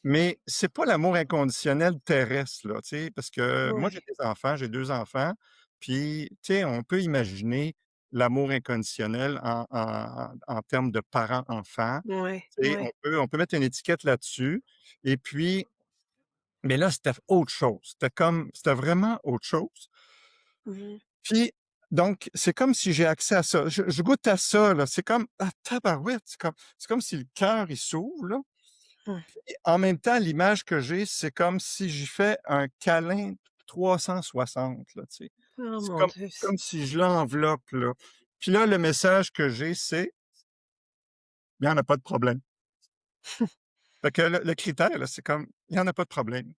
Mais c'est pas l'amour inconditionnel terrestre, là, tu sais? Parce que moi, j'ai Ouais, des enfants, j'ai 2 enfants, puis, tu sais, on peut imaginer l'amour inconditionnel en termes de parents-enfants. ouais, Tu sais, ouais. on peut mettre une étiquette là-dessus et puis mais là, c'était autre chose. C'était vraiment autre chose. Mmh. Puis donc, c'est comme si j'ai accès à ça. Je goûte à ça, là. C'est comme, ah, tabarouette! C'est comme si le cœur, il s'ouvre, là. Ouais. Et en même temps, l'image que j'ai, c'est comme si j'y fais un câlin 360, là, tu sais. Oh C'est mon Dieu, comme si je l'enveloppe, là. Puis là, le message que j'ai, c'est: «Il y en a pas de problème». Fait que le critère, là, c'est comme: «Il y en a pas de problème».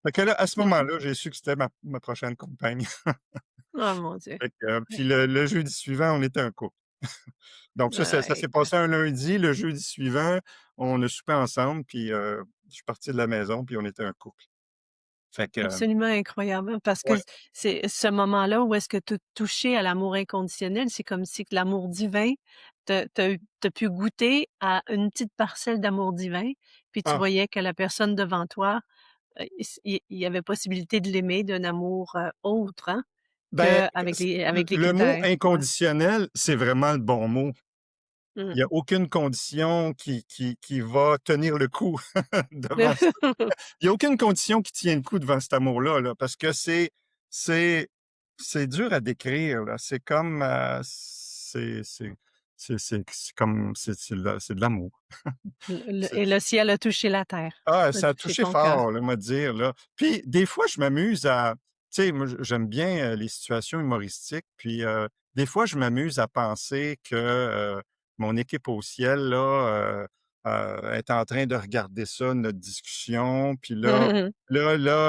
Fait que là, à ce moment-là, j'ai su que c'était ma prochaine compagne. oh mon Dieu. Fait que, puis Ouais. le jeudi suivant, on était un couple. Donc ça s'est Écoute, passé un lundi. Le jeudi suivant, on a soupé ensemble, puis, je suis parti de la maison, puis on était un couple. Fait que absolument incroyable, hein, parce que ouais. c'est ce moment-là où est-ce que tu touché à l'amour inconditionnel, c'est comme si que l'amour divin, tu pu goûter à une petite parcelle d'amour divin, puis tu Ah, voyais que la personne devant toi, il y avait possibilité de l'aimer d'un amour, autre, hein, ben, qu'avec les le mot critères. Ouais. inconditionnel, c'est vraiment le bon mot. Mmh. Il y a aucune condition qui va tenir le coup devant ça. Il y a aucune condition qui tient le coup devant cet amour-là, là, parce que c'est c'est dur à décrire, là. C'est comme, c'est comme c'est de l'amour. C'est Et le ciel a touché la terre, Ah, a ça a touché touché ton cœur. fort, là, moi dire, là. Puis des fois, je m'amuse à tu sais, moi, j'aime bien, les situations humoristiques, puis, des fois, je m'amuse à penser que, mon équipe au ciel, là, est en train de regarder ça, notre discussion, puis là,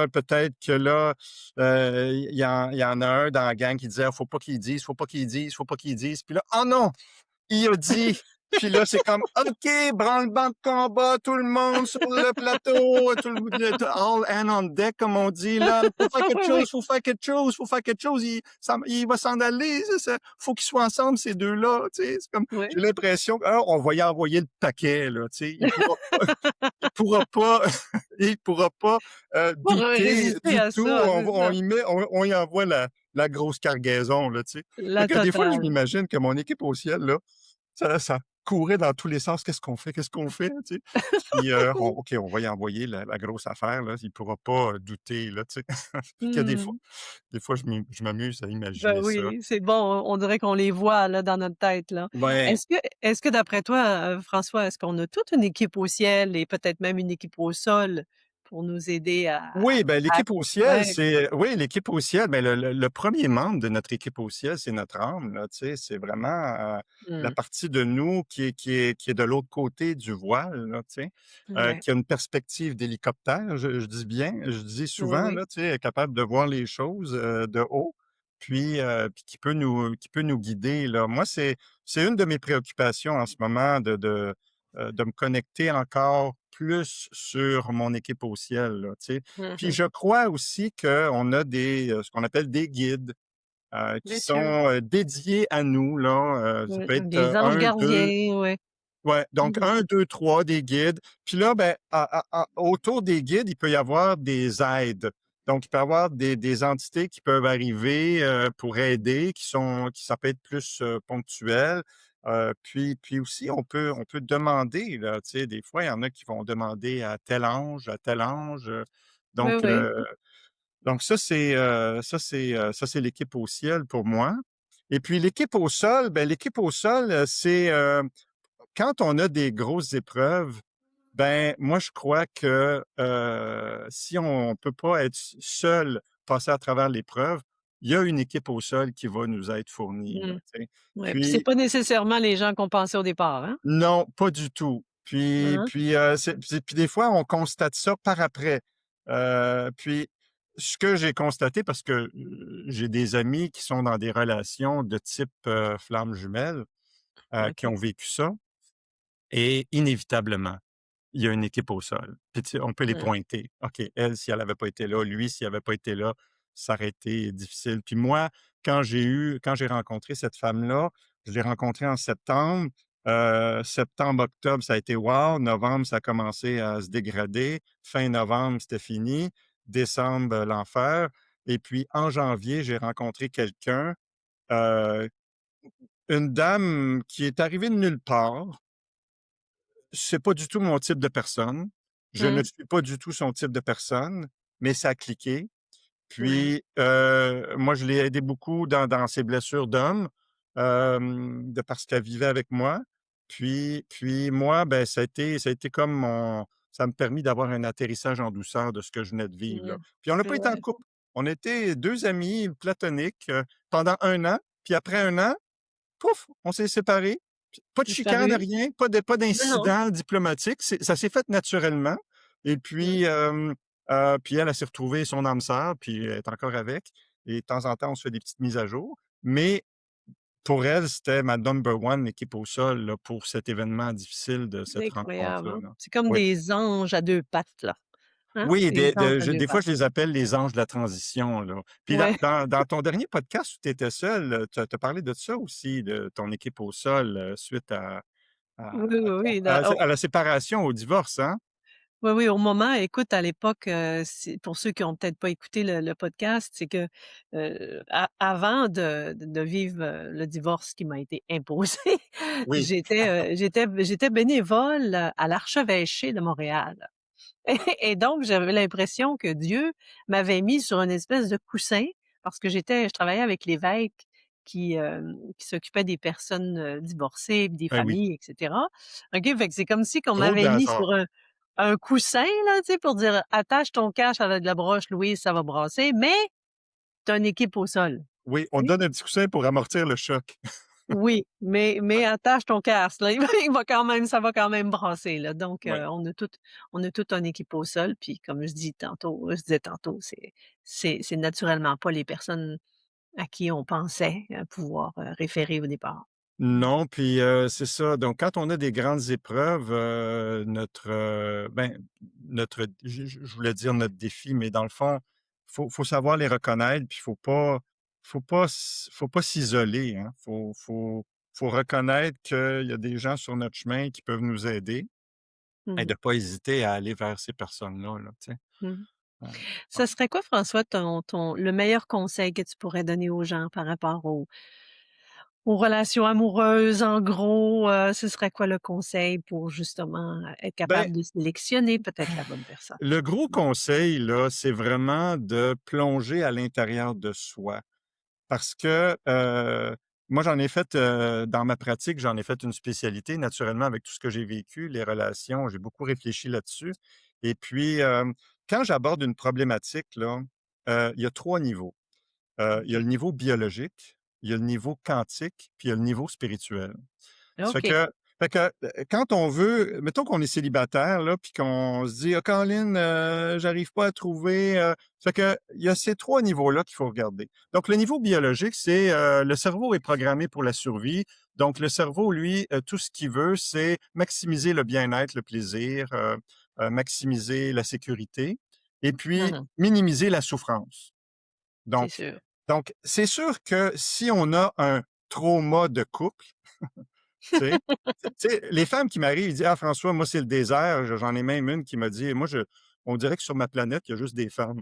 peut-être que là, il y en a un dans la gang qui disait: «Ah, faut pas qu'il dise, faut pas qu'il dise, faut pas qu'il dise», puis là: «Oh non! Il a dit, puis là, c'est comme: «OK, branle-bas de combat, tout le monde sur le plateau, tout le all hand on deck», comme on dit là. «Faut faire quelque Oui, oui, chose, faut faire quelque chose, faut faire quelque chose. Il va s'en aller, faut qu'ils soient ensemble ces 2-là», tu sais? C'est comme oui. j'ai l'impression que, on va y envoyer le paquet, là, tu sais? Il pourra pas il pourra pas, Pour douter résister du à tout. ça, c'est On ça. y met on y envoie la grosse cargaison, là, tu sais? Fait La que des fois, je totale. m'imagine que mon équipe au ciel, là, ça courait dans tous les sens. «Qu'est-ce qu'on fait? Qu'est-ce qu'on fait?» Tu sais? Puis, on OK, on va y envoyer la grosse affaire, là. Il pourra pas, douter, là, tu sais? Puis que Mmh. des fois, je m'amuse à Ben imaginer ça. oui, c'est bon, on dirait qu'on les voit là dans notre tête là. Ouais. Est-ce que d'après toi, François, est-ce qu'on a toute une équipe au ciel et peut-être même une équipe au sol pour nous aider Oui, ben, à l'équipe au ciel, ouais. c'est oui, l'équipe au ciel, ben, le 1er membre de notre équipe au ciel, c'est notre âme, là, tu sais? C'est vraiment, la Mmh. partie de nous qui est de l'autre côté du voile, là, tu sais? Ouais. Qui a une perspective d'hélicoptère, je dis bien, je dis Oui, souvent, oui. là, tu sais? Capable de voir les choses, de haut, puis qui peut nous guider, là. Moi, c'est une de mes préoccupations en ce moment de me connecter encore plus sur mon équipe au ciel, là, tu sais? Mmh Puis mh. je crois aussi qu'on a ce qu'on appelle des guides, qui Bien sûr. sont, dédiés à nous là, ça peut être, Des anges 1, 2 gardiens, ouais. ouais, donc Mmh. 1, 2, 3 des guides. Puis là, ben, autour des guides, il peut y avoir des aides. Donc il peut y avoir des entités qui peuvent arriver, pour aider, qui ça peut être plus, ponctuel. Puis aussi on peut demander là, tu sais, des fois, il y en a qui vont demander à tel ange, Oui, donc oui. ça c'est l'équipe au ciel pour moi. Et puis l'équipe au sol, ben, l'équipe au sol, c'est, quand on a des grosses épreuves, Ben, moi, je crois que, si on peut pas être seul, passer à travers l'épreuve, il y a une équipe au sol qui va nous être fournie, là, Mmh. tu sais. Ouais, puis c'est Puis pas nécessairement les gens qu'on pensait au départ, hein? non, pas du tout. Puis Hein? puis, puis des fois, on constate ça par après. Puis ce que j'ai constaté parce que, j'ai des amis qui sont dans des relations de type, flammes jumelles, qui OK. ont vécu ça et inévitablement il y a une équipe au sol. Puis tu sais, on peut les Mmh. pointer. OK, elle, si elle avait pas été là, lui, s'il avait pas été là, ça aurait été difficile. Puis moi, quand j'ai rencontré cette femme-là, je l'ai rencontrée en septembre. Septembre, octobre, ça a été wow. Novembre, ça a commencé à se dégrader. Fin novembre, c'était fini. Décembre, l'enfer. Et puis en janvier, j'ai rencontré quelqu'un, heu, une dame qui est arrivée de nulle part. C'est pas du tout mon type de personne. Je ne Mmh. suis pas du tout son type de personne, mais ça a cliqué. Ouais. Puis, moi, je l'ai aidé beaucoup dans ses blessures d'homme, de parce qu'elle vivait avec moi. Puis moi, ben, ça a été comme ça m'a permis d'avoir un atterrissage en douceur de ce que je venais de vivre, là. Mmh. Puis on n'a pas été en Ouais. couple. On était 2 amis platoniques, pendant 1 an. Puis après 1 an, pouf, on s'est séparés. Pas de chicane, Disparu? rien, pas Non, non. d'incident diplomatique. Ça s'est fait naturellement et Mmh. puis, puis elle s'est retrouvée son âme sœur, puis elle est encore avec et de temps en temps, on se fait des petites mises à jour. Mais pour elle, c'était ma number one équipe au sol, là, pour cet événement difficile de C'est cette incroyable, rencontre-là, hein? là. C'est comme Oui. des anges à 2 pattes, là, hein? Oui, Des anges à 2 des fois, pattes. je les appelle les anges de la transition, là. Puis Ouais. dans ton dernier podcast où tu étais seul, tu as parlé de ça aussi, de ton équipe au sol, suite Oui, oui, oui, à la séparation, au divorce, hein? oui, oui, au moment écoute, à l'époque, c'est pour ceux qui ont peut-être pas écouté le podcast, c'est que, avant de vivre, le divorce qui m'a été imposé, Oui. j'étais bénévole, à l'archevêché de Montréal. Et donc j'avais l'impression que Dieu m'avait mis sur une espèce de coussin parce que je travaillais avec l'évêque qui s'occupait des personnes, divorcées, puis des Ben oui, familles et cetera. OK, fait que c'est comme si qu'on drôle de m'avait mis hasard. sur un coussin là, tu sais, pour dire: «Attache ton cache avec la broche, Louise, ça va brasser, mais tu as une équipe au sol». Oui, on te Tu sais? donne un petit coussin pour amortir le choc. Oui, mais attache ton casque là, il va quand même ça va quand même brasser là, donc Ouais. on a toute une équipe au sol, puis comme je disais tantôt, c'est naturellement pas les personnes à qui on pensait, pouvoir, référer au départ. Mmh. Non, puis, c'est ça. Donc quand on a des grandes épreuves, ben, notre je voulais dire notre défi, mais dans le fond, faut savoir les reconnaître, puis faut pas s'isoler, hein. Faut reconnaître qu'il y a des gens sur notre chemin qui peuvent nous aider et Mmh. de pas hésiter à aller vers ces personnes-là, là, tu sais? Mmh. Heu, Ça serait quoi, François, ton le meilleur conseil que tu pourrais donner aux gens par rapport aux relations amoureuses, en gros, ce serait quoi le conseil pour justement, être ben capable de sélectionner peut-être la bonne personne? le gros conseil, là, c'est vraiment de plonger à l'intérieur de soi. Parce que, moi, j'en ai fait, dans ma pratique, j'en ai fait une spécialité naturellement avec tout ce que j'ai vécu, les relations, j'ai beaucoup réfléchi là-dessus et puis, quand j'aborde une problématique là, il y a 3 niveaux. Il y a OK. le niveau biologique, il y a le niveau quantique, puis il y a le niveau spirituel. Ça OK. fait que, quand on veut mettons qu'on est célibataire là, puis qu'on se dit: «Ah Caroline, j'arrive pas à trouver», ça fait que il y a ces 3 niveaux-là qu'il faut regarder. Donc le niveau biologique, c'est, le cerveau est programmé pour la survie. Donc le cerveau, lui, tout ce qu'il veut, c'est maximiser le bien-être, le plaisir, maximiser la sécurité et puis Mmh. minimiser la souffrance. C'est Donc sûr. c'est sûr que si on a un trauma de couple, tu sais? Tu sais, les femmes qui m'arrivent, ils disent: «Ah François, moi, c'est le désert». J'en ai même une qui m'a dit: «Moi, on dirait que sur ma planète, il y a juste des femmes».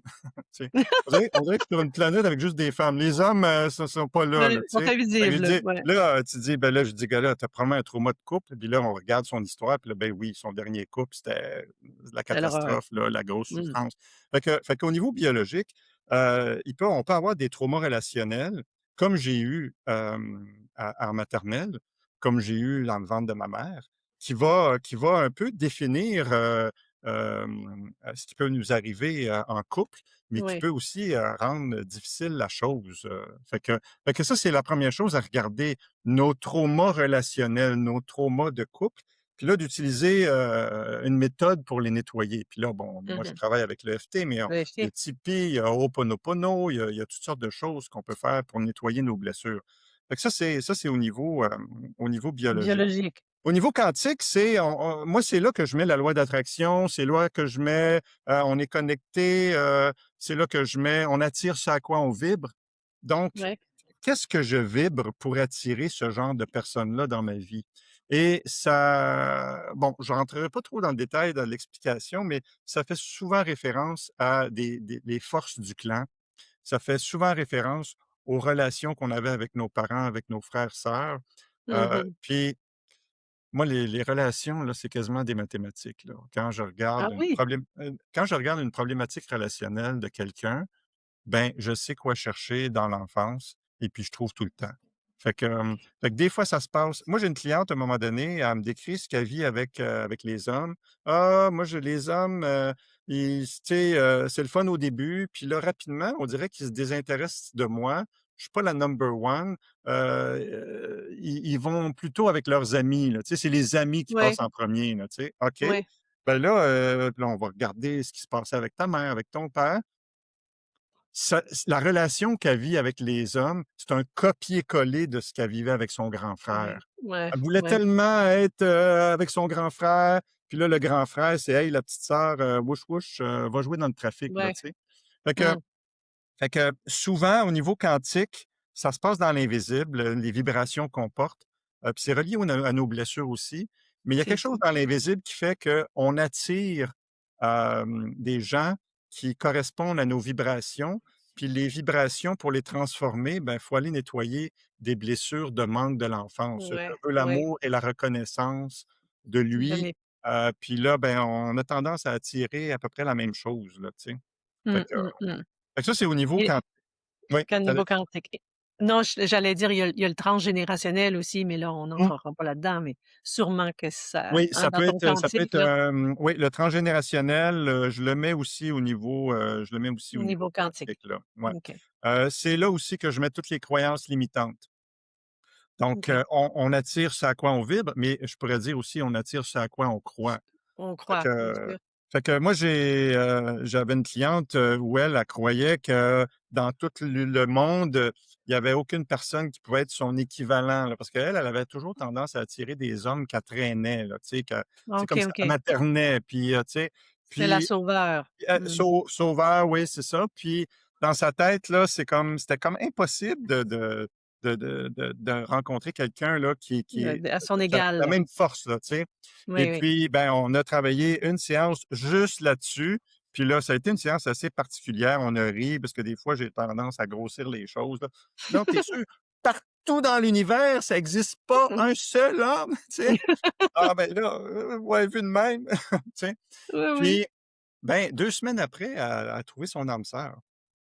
Tu sais? On dirait que sur une planète avec juste des femmes. Les hommes, sont pas là, Ouais, là, tu sont sais? Fait que je invisibles, dis ouais. là, tu dis, ben là, je dis: «Gars, là, tu as probablement un trauma de couple». Puis là, on regarde son histoire, puis là, ben oui, son dernier couple, c'était la C'est l'horreur. catastrophe, là, la grosse Mmh. souffrance. Fait qu'au niveau biologique, on peut avoir des traumas relationnels comme j'ai eu, en maternelle, comme j'ai eu dans le ventre de ma mère. qui va un peu définir, ce qui peut nous arriver, en couple, mais qui Oui. peut aussi, rendre difficile la chose, fait que ça, c'est la première chose à regarder, nos traumas relationnels, nos traumas de couple, puis là, d'utiliser, une méthode pour les nettoyer. Puis là, bon, moi, je Mmh. travaille avec l'EFT, mais il y a Vérifier. Tipeee, il y a Ho'oponopono, il y a toutes sortes de choses qu'on peut faire pour nettoyer nos blessures. Fait que ça, c'est au niveau biologique. Biologique. Au niveau quantique, moi, c'est là que je mets la loi d'attraction, c'est là que je mets, on est connecté, c'est là que je mets on attire ce à quoi on vibre. Donc, Ouais. qu'est-ce que je vibre pour attirer ce genre de personnes-là dans ma vie? Et ça bon, je rentrerai pas trop dans le détail dans l'explication, mais ça fait souvent référence à des les forces du clan. Ça fait souvent référence aux relations qu'on avait avec nos parents, avec nos frères, sœurs. Mmh. Puis moi, les relations, là, c'est quasiment des mathématiques, là. Ah oui? Quand je regarde une problématique relationnelle de quelqu'un, ben, je sais quoi chercher dans l'enfance et puis je trouve tout le temps. Fait que des fois, ça se passe moi, j'ai une cliente, à un moment donné, elle me décrit ce qu'elle vit avec les hommes. «Ah, moi, les hommes, ils tu sais, c'est le fun au début, puis là, rapidement, on dirait qu'ils se désintéressent de moi. Je suis pas la number one. Ils vont plutôt avec leurs amis, là, tu sais, c'est les amis qui Ouais, passent en premier là, tu sais. OK. ouais, Ben là, là, on va regarder ce qui se passait avec ta mère, avec ton père. La relation qu'elle vit avec les hommes, c'est un copier-coller de ce qu'elle vivait avec son grand ouais, frère. ouais, Elle voulait ouais, tellement être, avec son grand frère, puis là, le grand frère, c'est: «Hey, la petite sœur, wouch wouch, va jouer dans le trafic», là, ouais. tu sais? Fait que Mmh. souvent, au niveau quantique, ça se passe dans l'invisible, les vibrations qu'on porte, puis c'est relié à nos blessures aussi. Mais il y a quelque C'est chose ça. dans l'invisible qui fait qu'on attire, des gens qui correspondent à nos vibrations. Puis les vibrations, pour les transformer, ben, il faut aller nettoyer des blessures de manque de l'enfance. Je Ouais, veux ouais, l'amour et la reconnaissance de de lui, mes puis là, ben, on a tendance à attirer à peu près la même chose, là, tu sais? Fait mmh, que mmh, mmh. fait que ça, c'est au niveau Et quand oui, qu'au tu niveau quantique et non, j'allais dire, il y a le transgénérationnel aussi, mais là, on mmh, n'entrera pas là-dedans, mais sûrement que ça oui, hein, dans ton ça peut quantique, être, là, oui, le transgénérationnel, je le mets aussi au au niveau niveau quantique. quantique, là, ouais. OK, C'est là aussi que je mets toutes les croyances limitantes. Donc, OK. on attire ce à quoi on vibre, mais je pourrais dire aussi, on attire ce à quoi on croit. On Fait croit, bien que sûr. moi, j'avais une cliente, où elle croyait que dans tout le monde, il y avait aucune personne qui pouvait être son équivalent, là. Parce qu'elle, elle avait toujours tendance à attirer des hommes qu'elle traînait, là, tu sais, c'est comme OK, ça, elle OK. maternait, puis, tu sais, C'était la puis sauveur. Mmh. Sauveur, oui, c'est ça. Puis dans sa tête, là, c'était comme impossible de rencontrer quelqu'un, là, qui est À son qui a la égal. même force, là, tu sais? Et Oui, oui. puis, ben, on a travaillé une séance juste là-dessus. Puis là, ça a été une séance assez particulière. On a ri parce que des fois, j'ai tendance à grossir les choses, là. «Non, tu es sûr? Partout dans l'univers, ça existe pas un seul homme?» Tu sais? Ah ben là, ouais, vu de même, tu sais? Oui, oui. Puis ben, 2 semaines après, elle a trouvé son âme sœur,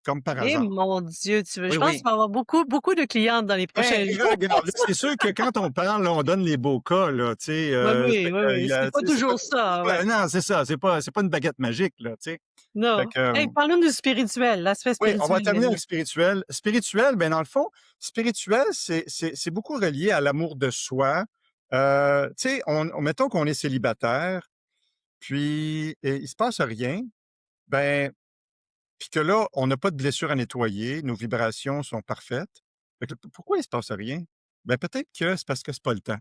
comme par Eh hasard. mon Dieu, tu veux Oui, je pense que oui. tu vas avoir beaucoup, beaucoup de clientes dans les Ben, prochains jours. regarde, là, c'est sûr que quand on parle, là, on donne les beaux cas, là, tu sais, Oui, oui, fait oui, que il oui, y c'est a pas tu sais, toujours ça, ouais. non, c'est ça, c'est pas une baguette magique, là, tu sais? Fait Non. que, Hey, parlons du spirituel, l'aspect oui, on va spirituel terminer maintenant. avec spirituel. Spirituel, ben, dans le fond, spirituel, c'est beaucoup relié à l'amour de soi. Tu sais, mettons qu'on est célibataire, puis, il se passe rien, ben puis que là, on n'a pas de blessure à nettoyer, nos vibrations sont parfaites. Fait que pourquoi il se passe rien? Ben, peut-être que c'est parce que c'est pas le temps.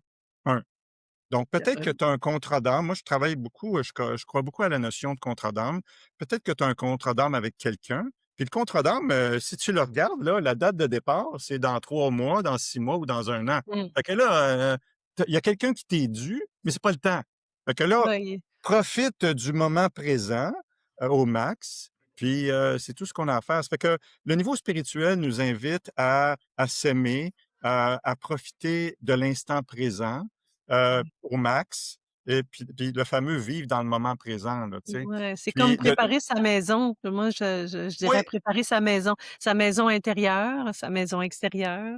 Donc, peut-être que tu as un contrat d'âme. Moi, je travaille beaucoup, je crois beaucoup à la notion de contrat d'âme. Peut-être que tu as un contrat d'âme avec quelqu'un. Puis le contrat d'âme, si tu le regardes, là, la date de départ, c'est dans 3 mois, dans 6 mois ou dans 1 an. Mmh. Fait que là, il y a quelqu'un qui t'est dû, mais c'est pas le temps. Fait que là, Oui. profite du moment présent, au max, puis, c'est tout ce qu'on a à faire. Ça fait que le niveau spirituel nous invite à s'aimer, à profiter de l'instant présent, au max et puis le fameux vivre dans le moment présent, là, tu sais? Ouais, c'est comme Puis le préparer sa maison. Moi, je oui, dirais préparer sa maison intérieure, sa maison extérieure.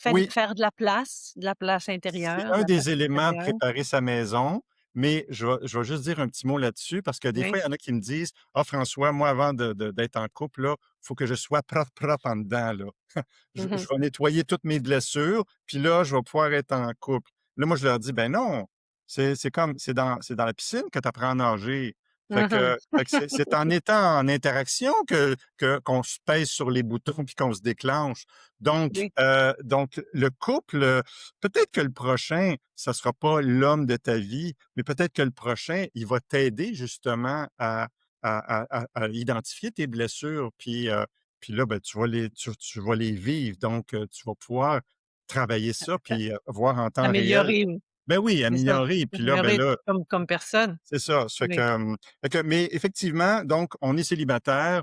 Oui. Faire de la place C'est intérieure, de un la place des éléments, extérieure. préparer sa maison, mais je vais juste dire un petit mot là-dessus parce que des fois, Oui. il y en a qui me disent: «Ah François, moi avant d'être en couple là, faut que je sois propre, propre en dedans là. Je Mmh. vais nettoyer toutes mes blessures, puis là, je vais pouvoir être en couple». Là, moi, je leur dis: «Ben non, c'est comme c'est dans la piscine que tu apprends à nager». Mmh. Fait que c'est en étant en interaction qu'on se pèse sur les boutons puis qu'on se déclenche. Oui. Donc le couple, peut-être que le prochain, ça sera pas l'homme de ta vie, mais peut-être que le prochain, il va t'aider justement à identifier tes blessures, puis là, ben, tu vas les vivre. Donc, tu vas pouvoir travailler ça, A puis voir en temps réel. améliorer, oui, Ben oui, c'est ça. améliorer. Puis là, ben Améliorer là, comme personne. c'est ça. Oui. Mais effectivement, donc, on est célibataire,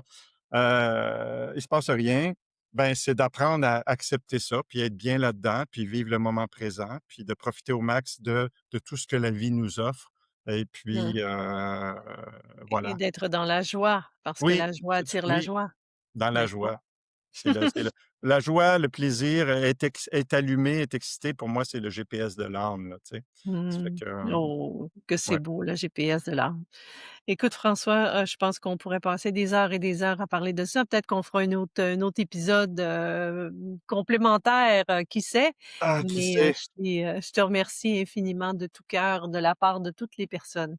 il se passe rien. Ben, c'est d'apprendre à accepter ça, puis être bien là-dedans, puis vivre le moment présent, puis de profiter au max de tout ce que la vie nous offre. Et puis, Mmh. Et voilà. d'être dans la joie, parce que Oui, la joie attire la oui, joie, dans la n'est-ce pas? joie. C'est la joie, le plaisir, est allumé, est excité. Pour moi, c'est le GPS de l'âme, là, tu sais? Ça fait Mmh. que, Oh, que c'est ouais. beau le GPS de l'âme. Écoute François, je pense qu'on pourrait passer des heures et des heures à parler de ça. Peut-être qu'on fera un autre épisode, complémentaire, qui sait? Ah, qui Mais, sait? je te remercie infiniment de tout cœur, de la part de toutes les personnes,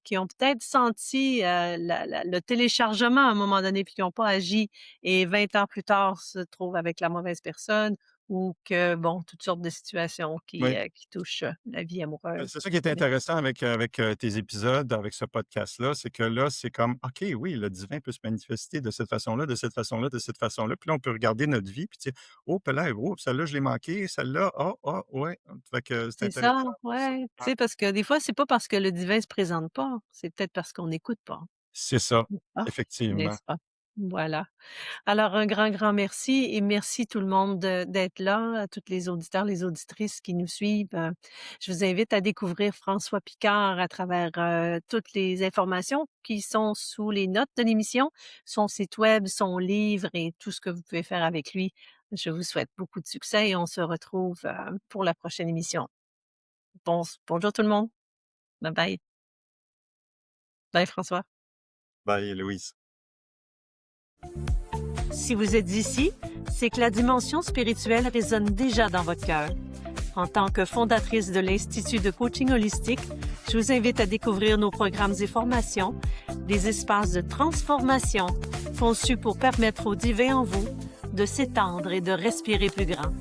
qui ont peut-être senti, le téléchargement à un moment donné, puis qui n'ont pas agi et 20 ans plus tard se trouvent avec la mauvaise personne ou que bon, toutes sortes de situations Oui. qui touchent, la vie amoureuse. C'est ça qui est Mais intéressant avec tes épisodes, avec ce podcast-là, c'est que là, c'est comme: «OK, oui, le divin peut se manifester de cette façon-là, de cette façon-là, de cette façon-là». Puis là, on peut regarder notre vie, puis dire: «Oh, là, oh, celle-là, je l'ai manquée, celle-là, ah, ah, ouais». Fait que c'est c'est ça, intéressant ça. ouais, tu Ouais. sais, parce que des fois, c'est pas parce que le divin se présente pas, c'est peut-être parce qu'on n'écoute pas. C'est ça, Ah, effectivement. n'est-ce pas? Voilà. Alors un grand, grand merci et merci tout le monde d'être là, à tous les auditeurs, les auditrices qui nous suivent. Je vous invite à découvrir François Picard à travers, toutes les informations qui sont sous les notes de l'émission, son site web, son livre et tout ce que vous pouvez faire avec lui. Je vous souhaite beaucoup de succès et on se retrouve, pour la prochaine émission. Bonjour tout le monde. Bye bye. Bye François. Bye, Louise. Si vous êtes ici, c'est que la dimension spirituelle résonne déjà dans votre cœur. En tant que fondatrice de l'Institut de coaching holistique, je vous invite à découvrir nos programmes et formations, des espaces de transformation conçus pour permettre au divin en vous de s'étendre et de respirer plus grand.